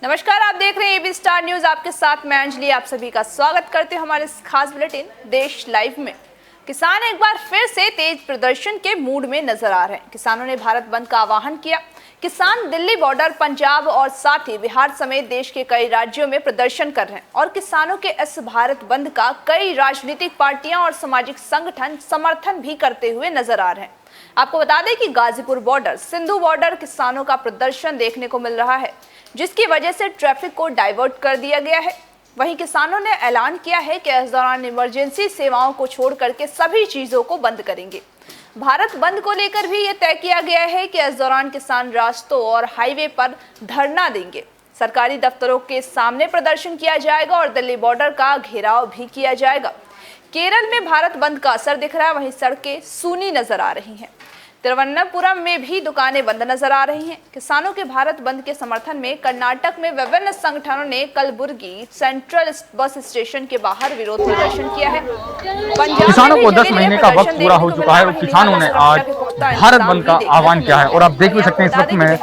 नमस्कार, आप देख रहे हैं एबी स्टार न्यूज। आपके साथ मैं अंजलि आप सभी का स्वागत करते हैं हमारे इस खास बुलेटिन देश लाइव में। किसान एक बार फिर से तेज प्रदर्शन के मूड में नजर आ रहे हैं। किसानों ने भारत बंद का आह्वान किया। किसान दिल्ली बॉर्डर, पंजाब और साथ ही बिहार समेत देश के कई राज्यों में प्रदर्शन कर रहे हैं और किसानों के इस भारत बंद का कई राजनीतिक पार्टियां और सामाजिक संगठन समर्थन भी करते हुए नजर आ रहे हैं। आपको बता दें कि गाजीपुर बॉर्डर, सिंधु बॉर्डर किसानों का प्रदर्शन देखने को मिल रहा है, जिसकी वजह से ट्रैफिक को डाइवर्ट कर दिया गया है। वहीं किसानों ने ऐलान किया है कि इस दौरान इमरजेंसी सेवाओं को छोड़ करके सभी चीजों को बंद करेंगे। भारत बंद को लेकर भी ये तय किया गया है कि इस दौरान किसान रास्तों और हाईवे पर धरना देंगे, सरकारी दफ्तरों के सामने प्रदर्शन किया जाएगा और दिल्ली बॉर्डर का घेराव भी किया जाएगा। केरल में भारत बंद का असर दिख रहा है, वहीं सड़कें सूनी नजर आ रही हैं। तिरुवनंतपुरम में भी दुकानें बंद नजर आ रही हैं। किसानों के भारत बंद के समर्थन में कर्नाटक में विभिन्न संगठनों ने कलबुर्गी सेंट्रल बस स्टेशन के बाहर विरोध प्रदर्शन किया है। किसानों को 10 महीने का वक्त पूरा हो चुका है और किसानों ने आज भारत बंद का आह्वान किया है। और आप देख भी सकते हैं, इस वक्त मैं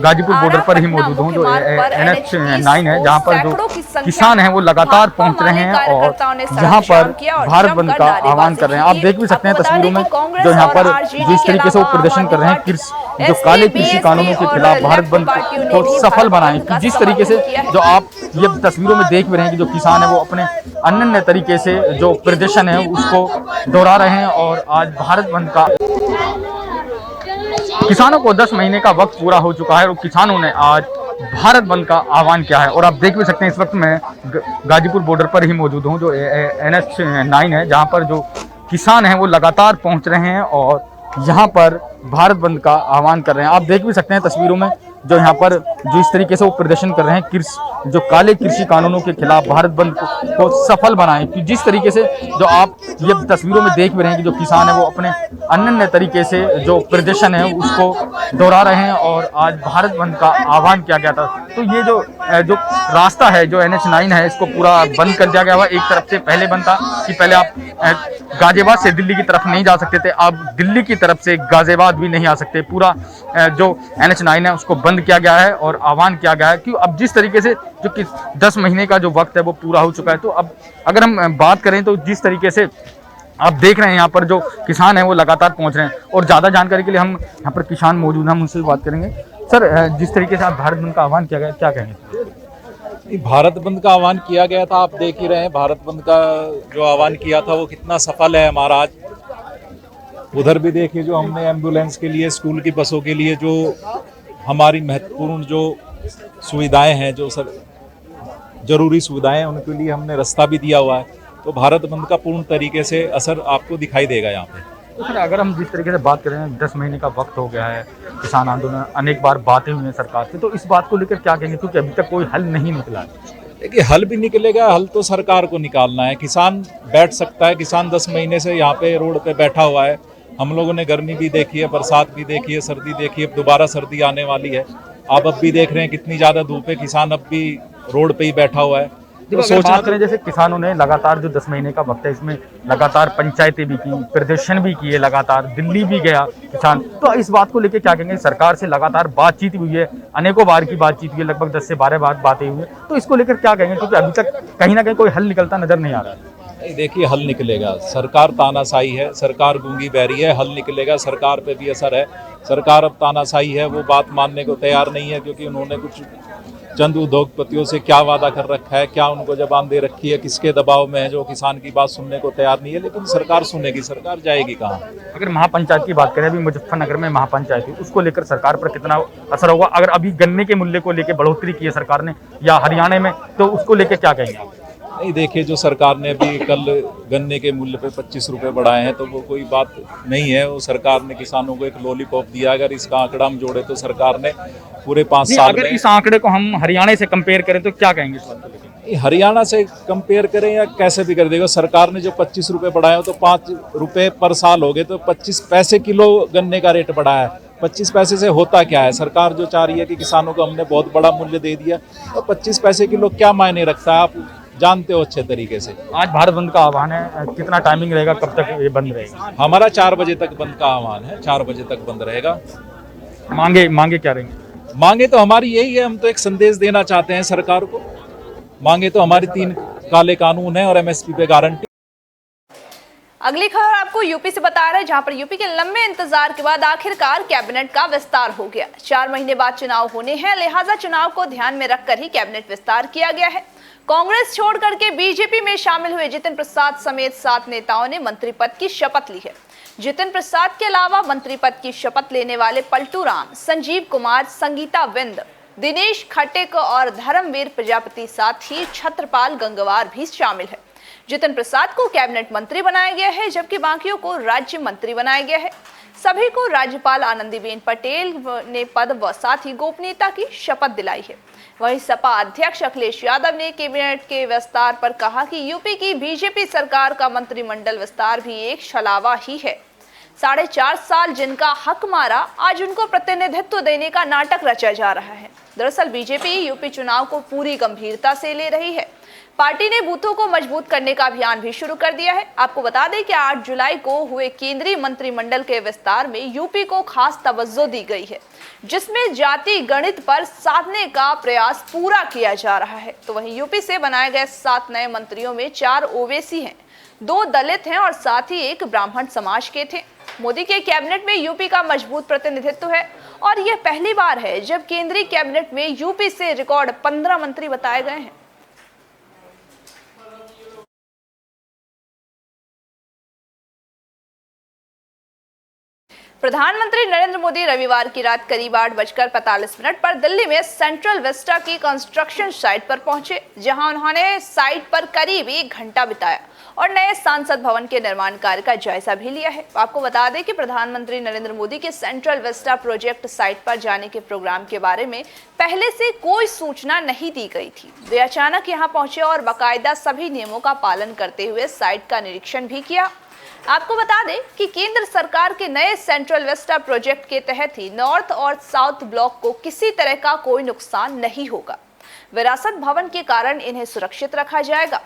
गाजीपुर बॉर्डर पर ही मौजूद हूँ, जो NH 9 है, जहाँ पर जो किसान हैं वो लगातार पहुँच रहे हैं और जहाँ पर भारत बंद का आह्वान कर रहे हैं। आप देख भी सकते हैं तस्वीरों में, जो यहाँ पर जिस तरीके से वो प्रदर्शन कर रहे हैं, जो काले कृषि कानूनों के खिलाफ भारत बंद को सफल बनाएं। जिस तरीके से जो आप ये तस्वीरों में देख भी रहे हैं कि जो किसान है वो अपने अनन्य तरीके से जो प्रदर्शन है उसको दोहरा रहे हैं। और आज भारत बंद का किसानों को 10 महीने का वक्त पूरा हो चुका है और किसानों ने आज भारत बंद का आह्वान किया है। और आप देख भी सकते हैं, इस वक्त मैं गाजीपुर बॉर्डर पर ही मौजूद हूँ, जो NH 9 है, जहाँ पर जो किसान हैं वो लगातार पहुँच रहे हैं और यहाँ पर भारत बंद का आह्वान कर रहे हैं। आप देख भी सकते हैं तस्वीरों में, जो यहाँ पर जिस तरीके से वो प्रदर्शन कर रहे हैं, जो काले कृषि कानूनों के खिलाफ भारत बंद को सफल बनाएं। कि जिस तरीके से जो आप ये तस्वीरों में देख भी रहे हैं कि जो किसान है वो अपने अनन्य तरीके से जो प्रदर्शन है उसको दोहरा रहे हैं और आज भारत बंद का आह्वान किया गया था। तो ये जो रास्ता है, जो NH 9 है, इसको पूरा बंद कर दिया गया हुआ। एक तरफ से पहले बंद था कि पहले आप गाजियाबाद से दिल्ली की तरफ नहीं जा सकते थे, अब दिल्ली की तरफ से गाजियाबाद भी नहीं आ सकते। पूरा जो NH 9 है उसको बंद किया गया है और आह्वान किया गया है कि अब जिस तरीके से जो कि 10 महीने का जो वक्त है वो पूरा हो चुका है। तो अब अगर हम बात करें तो जिस तरीके से आप देख रहे हैं यहाँ पर जो किसान है वो लगातार पहुँच रहे हैं और ज़्यादा जानकारी के लिए हम यहाँ पर किसान मौजूद हैं, हम उनसे बात करेंगे। सर, जिस तरीके से आप भारत बंद का आह्वान किया गया, क्या कहेंगे? भारत बंद का आह्वान किया गया था, आप देख ही रहे हैं भारत बंद का जो आह्वान किया था वो कितना सफल है हमारा। आज उधर भी देखिए, जो हमने एम्बुलेंस के लिए, स्कूल की बसों के लिए जो हमारी महत्वपूर्ण जो सुविधाएं हैं, जो सब जरूरी सुविधाएं हैं, उनके लिए हमने रास्ता भी दिया हुआ है। तो भारत बंद का पूर्ण तरीके से असर आपको दिखाई देगा यहाँ पे। तो सर, अगर हम जिस तरीके से बात करें, 10 महीने का वक्त हो गया है, किसान आंदोलन अनेक बार बातें हुई हैं सरकार से, तो इस बात को लेकर क्या कहेंगे? क्योंकि अभी तक कोई हल नहीं निकला है। देखिए, हल भी निकलेगा, हल तो सरकार को निकालना है। किसान बैठ सकता है, किसान 10 महीने से यहाँ पे रोड पे बैठा हुआ है। हम लोगों ने गर्मी भी देखी है, बरसात भी देखी है, सर्दी देखी है, अब दोबारा सर्दी आने वाली है। आप अब भी देख रहे हैं कितनी ज़्यादा धूप है, किसान अब भी रोड पे ही बैठा हुआ है। तो सोचना करें, जैसे किसानों ने लगातार जो 10 महीने का वक्त है, इसमें लगातार पंचायतें भी की, प्रदर्शन भी किए, लगातार दिल्ली भी गया किसान। तो इस बात को लेकर क्या कहेंगे? सरकार से लगातार बातचीत हुई है, अनेकों बार की बातचीत हुई है, लगभग 10 से 12 बार बातें हुई है। तो इसको लेकर क्या कहेंगे? क्योंकि अभी तक कहीं ना कहीं कोई हल निकलता नजर नहीं आ रहा है। देखिए, हल निकलेगा। सरकार तानाशाही है, सरकार गूंगी बहरी है, हल निकलेगा। सरकार पे भी असर है। सरकार अब तानाशाही है, वो बात मानने को तैयार नहीं है, क्योंकि उन्होंने कुछ चंद उद्योगपतियों से क्या वादा कर रखा है, क्या उनको जबान दे रखी है, किसके दबाव में है, जो किसान की बात सुनने को तैयार नहीं है। लेकिन सरकार सुनेगी, सरकार जाएगी कहाँ? अगर महापंचायत की बात करें, अभी मुजफ्फरनगर में महापंचायत हुई, उसको लेकर सरकार पर कितना असर होगा? अगर अभी गन्ने के मूल्य को लेकर बढ़ोतरी की है सरकार ने, या हरियाणा में, तो उसको लेकर क्या कहेंगे आप? नहीं, देखिए, जो सरकार ने अभी कल गन्ने के मूल्य पे 25 रुपये बढ़ाए हैं, तो वो कोई बात नहीं है। वो सरकार ने किसानों को एक लॉलीपॉप दिया। अगर इसका आंकड़ा हम जोड़े तो सरकार ने पूरे 5 साल अगर इस आंकड़े को हम हरियाणा से कंपेयर करें तो क्या कहेंगे इस बात को लेकर? हरियाणा से कंपेयर करें या कैसे भी कर देगा, सरकार ने जो 25 रुपये बढ़ाए हो तो 5 रुपये पर साल हो गए, तो 25 पैसे किलो गन्ने का रेट बढ़ाया है। 25 पैसे से होता क्या है? सरकार जो चाह रही है कि किसानों को हमने बहुत बड़ा मूल्य दे दिया, तो 25 पैसे किलो क्या मायने रखता है, आप जानते हो अच्छे तरीके से। आज भारत बंद का आह्वान है, कितना टाइमिंग रहेगा, कब तक ये बंद रहेगा? हमारा 4 बजे तक बंद का आह्वान है, 4 बजे तक बंद रहेगा। मांगे क्या रहेंगे? मांगे तो हमारी यही है, हम तो एक संदेश देना चाहते हैं सरकार को। मांगे तो हमारी 3 काले कानून है और एमएसपी पे गारंटी। अगली खबर आपको यूपी से बता रहे हैं, जहां पर यूपी के लंबे इंतजार के बाद आखिरकार कैबिनेट का विस्तार हो गया। 4 महीने बाद चुनाव होने हैं, लिहाजा चुनाव को ध्यान में रखकर ही कैबिनेट विस्तार किया गया है। कांग्रेस छोड़ करके बीजेपी में शामिल हुए जितिन प्रसाद समेत 7 नेताओं ने मंत्री पद की शपथ ली है। जितिन प्रसाद के अलावा मंत्री पद की शपथ लेने वाले पलटू राम, संजीव कुमार, संगीता विंद, दिनेश खट्टेक और धर्मवीर प्रजापति, साथ ही छत्रपाल गंगवार भी शामिल है। जितिन प्रसाद को कैबिनेट मंत्री बनाया गया है, जबकि बाकियों को राज्य मंत्री बनाया गया है। सभी को राज्यपाल आनंदीबेन पटेल ने पद व साथ ही गोपनीयता की शपथ दिलाई है। वहीं सपा अध्यक्ष अखिलेश यादव ने कैबिनेट के विस्तार पर कहा कि यूपी की बीजेपी सरकार का मंत्रिमंडल विस्तार भी एक छलावा ही है। 4.5 साल जिनका हक मारा, आज उनको प्रतिनिधित्व देने का नाटक रचा जा रहा है। दरअसल बीजेपी यूपी चुनाव को पूरी गंभीरता से ले रही है। पार्टी ने बूथों को मजबूत करने का अभियान भी शुरू कर दिया है। आपको बता दें कि 8 जुलाई को हुए केंद्रीय मंत्रिमंडल के विस्तार में यूपी को खास तवज्जो दी गई है, जिसमें जाति गणित पर साधने का प्रयास पूरा किया जा रहा है। तो वहीं यूपी से बनाए गए 7 नए मंत्रियों में 4 ओवैसी हैं, 2 दलित हैं और साथ ही 1 ब्राह्मण समाज के थे। मोदी के कैबिनेट में यूपी का मजबूत प्रतिनिधित्व है और यह पहली बार है जब केंद्रीय कैबिनेट में यूपी से रिकॉर्ड 15 मंत्री बताए गए हैं। प्रधानमंत्री नरेंद्र मोदी रविवार की रात करीब 8:45 पर दिल्ली में सेंट्रल विस्टा की कंस्ट्रक्शन साइट पर पहुंचे, जहां उन्होंने साइट पर करीब 1 घंटा बिताया और नए सांसद भवन के निर्माण कार्य का जायजा भी लिया है। आपको बता दें कि प्रधानमंत्री नरेंद्र मोदी के सेंट्रल विस्टा प्रोजेक्ट साइट पर जाने के प्रोग्राम के बारे में पहले से कोई सूचना नहीं दी गई थी। वे अचानक यहां पहुंचे और बाकायदा सभी नियमों का पालन करते हुए साइट का निरीक्षण भी किया। आपको बता दें कि केंद्र सरकार के नए सेंट्रल विस्टा प्रोजेक्ट के तहत ही नॉर्थ और साउथ ब्लॉक को किसी तरह का कोई नुकसान नहीं होगा। विरासत भवन के कारण इन्हें सुरक्षित रखा जाएगा।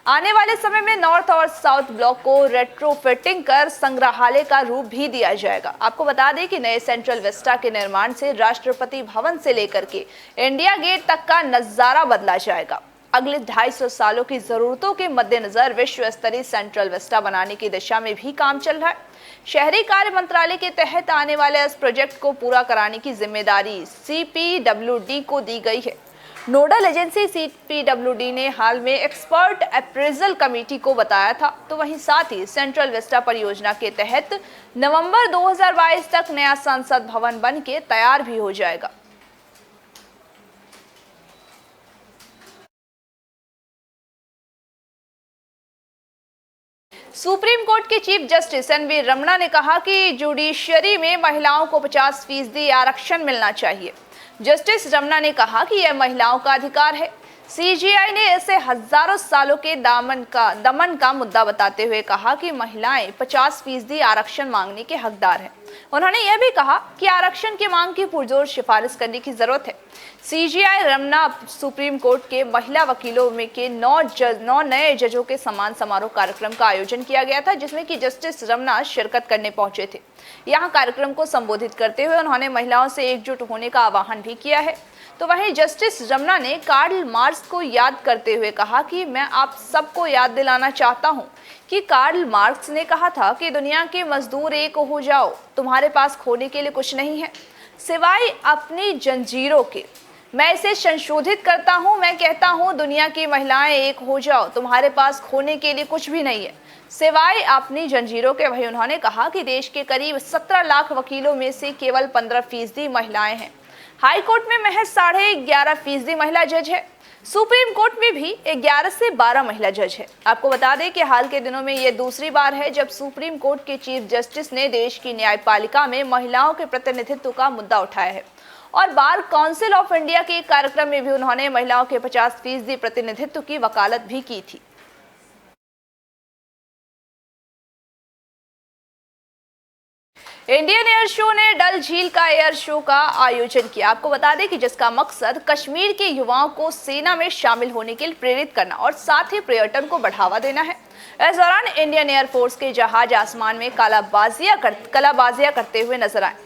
आने वाले समय में नॉर्थ और साउथ ब्लॉक को रेट्रोफिटिंग कर संग्रहालय का रूप भी दिया जाएगा। आपको बता दें कि नए सेंट्रल विस्टा के निर्माण से राष्ट्रपति भवन से लेकर के इंडिया गेट तक का नजारा बदला जाएगा। अगले 250 सालों की जरूरतों के मद्देनजर विश्व स्तरीय सेंट्रल विस्टा बनाने की दिशा में भी काम चल रहा है। शहरी कार्य मंत्रालय के तहत आने वाले इस प्रोजेक्ट को पूरा कराने की जिम्मेदारी CPWD को दी गई है। नोडल एजेंसी CPWD ने हाल में एक्सपर्ट अप्रेजल कमेटी को बताया था। तो वहीं साथ ही सेंट्रल विस्टा परियोजना के तहत नवंबर 2022 तक नया संसद भवन बन के तैयार भी हो जाएगा। सुप्रीम कोर्ट के चीफ जस्टिस NV रमणा ने कहा कि जुडिशरी में महिलाओं को 50% आरक्षण मिलना चाहिए। जस्टिस रमणा ने कहा कि यह महिलाओं का अधिकार है। CJI ने इसे हजारों सालों के दमन का मुद्दा बताते हुए कहा कि महिलाएं 50% आरक्षण मांगने के हकदार हैं। उन्होंने यह भी कहा कि आरक्षण की मांग की पुरजोर सिफारिश करने की जरूरत है। CJI रमणा सुप्रीम कोर्ट के महिला वकीलों में के 9 नए जजों के सम्मान समारोह कार्यक्रम का आयोजन किया गया था, जिसमें कि जस्टिस रमणा शिरकत करने पहुंचे थे। यहां कार्यक्रम को संबोधित करते हुए उन्होंने महिलाओं से एकजुट होने का आह्वान भी किया है। तो वहीं जस्टिस रमणा ने कार्ल मार्क्स को याद करते हुए कहा कि मैं आप सबको याद दिलाना चाहता हूं कि कार्ल मार्क्स ने कहा था कि दुनिया के मजदूर एक हो जाओ, तुम्हारे पास खोने के लिए कुछ नहीं है सिवाय अपनी जंजीरों के। मैं इसे संशोधित करता हूं, मैं कहता हूं दुनिया की महिलाएं एक हो जाओ, तुम्हारे पास खोने के लिए कुछ भी नहीं है सिवाय अपनी जंजीरों के। वहीं उन्होंने कहा कि देश के करीब 17 लाख वकीलों में से केवल 15% महिलाएं हैं। हाई कोर्ट में महज 11.5% महिला जज है। सुप्रीम कोर्ट में भी 11 से 12 महिला जज है। आपको बता दें कि हाल के दिनों में यह दूसरी बार है जब सुप्रीम कोर्ट के चीफ जस्टिस ने देश की न्यायपालिका में महिलाओं के प्रतिनिधित्व का मुद्दा उठाया है। और बार काउंसिल ऑफ इंडिया के कार्यक्रम में भी उन्होंने महिलाओं के 50% प्रतिनिधित्व की वकालत भी की थी। इंडियन एयर शो ने डल झील का एयर शो का आयोजन किया। आपको बता दें कि जिसका मकसद कश्मीर के युवाओं को सेना में शामिल होने के लिए प्रेरित करना और साथ ही पर्यटन को बढ़ावा देना है। इस दौरान इंडियन एयरफोर्स के जहाज आसमान में कलाबाजियां करते हुए नजर आए।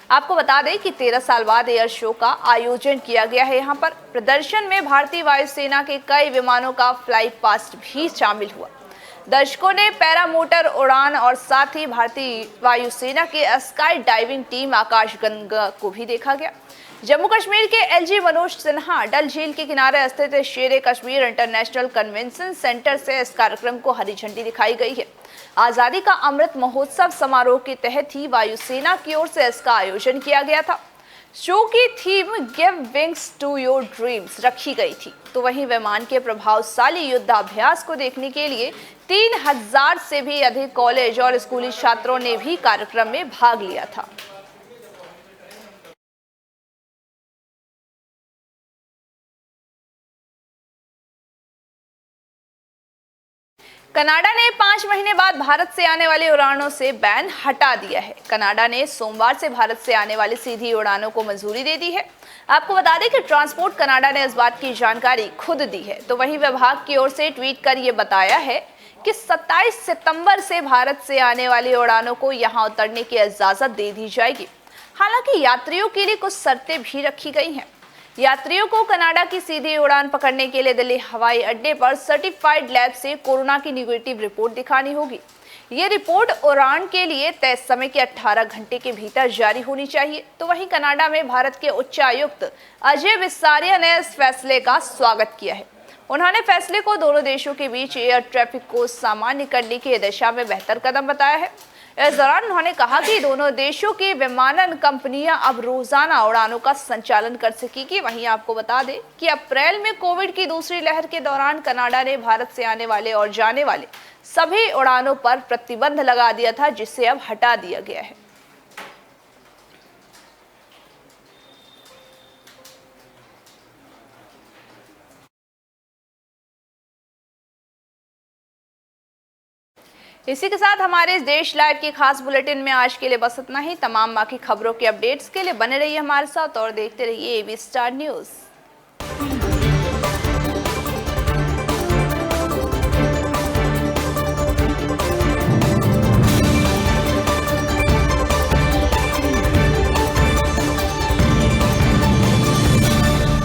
आपको बता दें कि 13 साल बाद एयर शो का आयोजन किया गया है। यहाँ पर प्रदर्शन में भारतीय वायुसेना के कई विमानों का फ्लाई पास्ट भी शामिल हुआ। दर्शकों ने पैरामोटर उड़ान और साथ ही भारतीय वायुसेना के स्काई डाइविंग टीम आकाशगंगा को भी देखा गया। जम्मू कश्मीर के एलजी मनोज सिन्हा डल झील के किनारे स्थित शेर कश्मीर इंटरनेशनल कन्वेंशन सेंटर से इस कार्यक्रम को हरी झंडी दिखाई गई है। आजादी का अमृत महोत्सव समारोह के तहत ही वायुसेना की ओर से इसका आयोजन किया गया था। शो की theme give wings to your dreams रखी गई थी। तो वहीं विमान के प्रभावशाली युद्धाभ्यास को देखने के लिए 3000 से भी अधिक कॉलेज और स्कूली छात्रों ने भी कार्यक्रम में भाग लिया था। कनाडा ने 5 महीने बाद भारत से आने वाली उड़ानों से बैन हटा दिया है। कनाडा ने सोमवार से भारत से आने वाली सीधी उड़ानों को मंजूरी दे दी है। आपको बता दें कि ट्रांसपोर्ट कनाडा ने इस बात की जानकारी खुद दी है। तो वहीं विभाग की ओर से ट्वीट कर ये बताया है कि 27 सितंबर से भारत से आने वाली उड़ानों को यहां उतरने की इजाजत दे दी जाएगी। हालांकि यात्रियों के लिए कुछ शर्तें भी रखी गई हैं। यात्रियों को कनाडा की सीधी उड़ान पकड़ने के लिए दिल्ली हवाई अड्डे पर सर्टिफाइड लैब से कोरोना की नेगेटिव रिपोर्ट दिखानी होगी। ये रिपोर्ट उड़ान के लिए तय समय के 18 घंटे के भीतर जारी होनी चाहिए। तो वहीं कनाडा में भारत के उच्चायुक्त अजय विसारिया ने इस फैसले का स्वागत किया है। उन्होंने फैसले को दोनों देशों के बीच एयर ट्रैफिक को सामान्य करने की दिशा में बेहतर कदम बताया है। इस दौरान उन्होंने कहा कि दोनों देशों की विमानन कंपनियां अब रोजाना उड़ानों का संचालन कर सकेगी। वहीं आपको बता दें कि अप्रैल में कोविड की दूसरी लहर के दौरान कनाडा ने भारत से आने वाले और जाने वाले सभी उड़ानों पर प्रतिबंध लगा दिया था, जिसे अब हटा दिया गया है। इसी के साथ हमारे इस देश लाइव की खास बुलेटिन में आज के लिए बस इतना ही। तमाम बाकी खबरों के अपडेट्स के लिए बने रहिए हमारे साथ और देखते रहिए एबी स्टार न्यूज़।